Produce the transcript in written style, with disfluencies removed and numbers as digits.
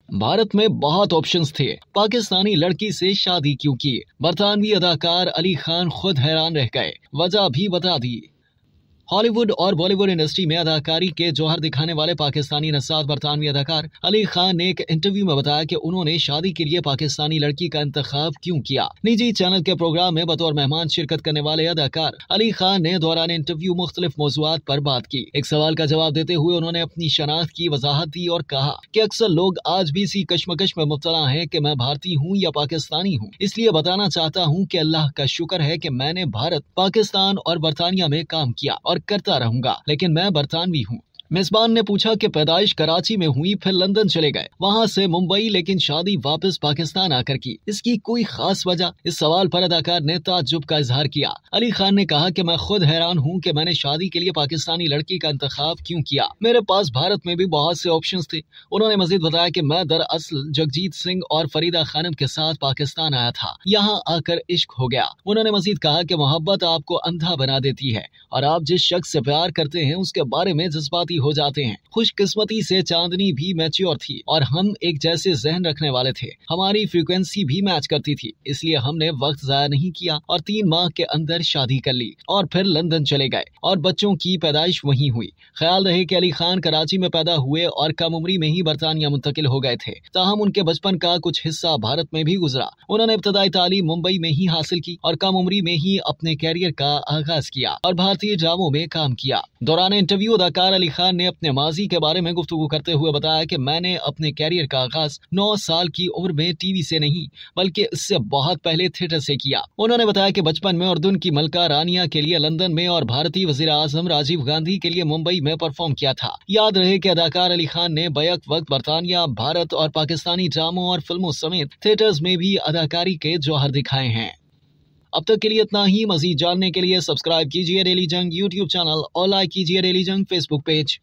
भारत में बहुत ऑप्शंस थे, पाकिस्तानी लड़की से शादी क्यों की? बरतानवी अदाकार अली खान खुद हैरान रह गए, वजह भी बता दी। हॉलीवुड और बॉलीवुड इंडस्ट्री में अदाकारी के जौहर दिखाने वाले पाकिस्तानी नस्साद बरतानवी अदाकार अली खान ने एक इंटरव्यू में बताया कि उन्होंने शादी के लिए पाकिस्तानी लड़की का इंतखाब क्यों किया। निजी चैनल के प्रोग्राम में बतौर मेहमान शिरकत करने वाले अदाकार अली खान ने दौरान इंटरव्यू मुख्तलिफ मौज़ूआत पर बात की। एक सवाल का जवाब देते हुए उन्होंने अपनी शनाख्त की वजाहत दी और कहा कि अक्सर लोग आज भी इसी कश्मकश में मुब्तला हैं कि मैं भारतीय हूँ या पाकिस्तानी हूँ। इसलिए बताना चाहता हूँ कि अल्लाह का शुक्र है कि मैंने भारत, पाकिस्तान और बरतानिया में काम किया और करता रहूंगा, लेकिन मैं बरतानवी हूँ। मेजबान ने पूछा कि पैदाइश कराची में हुई, फिर लंदन चले गए, वहां से मुंबई, लेकिन शादी वापस पाकिस्तान आकर की, इसकी कोई खास वजह? इस सवाल पर अदाकार ने ताज्जुब का इजहार किया। अली खान ने कहा कि मैं खुद हैरान हूं कि मैंने शादी के लिए पाकिस्तानी लड़की का इंतखाब क्यों किया। मेरे पास भारत में भी बहुत से ऑप्शंस थे। उन्होंने मजीद बताया कि मैं दरअसल जगजीत सिंह और फरीदा खानम के साथ पाकिस्तान आया था, यहाँ आकर इश्क हो गया। उन्होंने मजीद कहा कि मोहब्बत आपको अंधा बना देती है और आप जिस शख्स से प्यार करते हैं उसके बारे में जज्बाती हो जाते हैं। खुशकिस्मती से चांदनी भी मैच्योर थी और हम एक जैसे जहन रखने वाले थे। हमारी फ्रीक्वेंसी भी मैच करती थी, इसलिए हमने वक्त जाया नहीं किया और 3 माह के अंदर शादी कर ली और फिर लंदन चले गए और बच्चों की पैदाइश वहीं हुई। ख्याल रहे कि अली खान कराची में पैदा हुए और कम उम्री में ही बरतानिया मुंतकिल हो गए थे, ताहम उनके बचपन का कुछ हिस्सा भारत में भी गुजरा। उन्होंने इब्तदाई तालीम मुंबई में ही हासिल की और कम उम्री में ही अपने कैरियर का आगाज किया और भारतीय ड्रामों में काम किया। दौरान इंटरव्यू अदाकार अली खान ने अपने माजी के बारे में गुफ्तगू करते हुए बताया कि मैंने अपने कैरियर का आगाज 9 साल की उम्र में टीवी से नहीं, बल्कि इससे बहुत पहले थिएटर से किया। उन्होंने बताया कि बचपन में उर्दून की मलका रानिया के लिए लंदन में और भारतीय वजीर आजम राजीव गांधी के लिए मुंबई में परफॉर्म किया था। याद रहे कि अदाकार अली खान ने बैक वक्त बरतानिया, भारत और पाकिस्तानी ड्रामों और फिल्मों समेत थिएटर्स में भी अदाकारी के जौहर दिखाए हैं। अब तक के लिए इतना ही। मजीद जानने के लिए सब्सक्राइब कीजिए डेली जंग यूट्यूब चैनल और लाइक कीजिए डेली जंग फेसबुक पेज।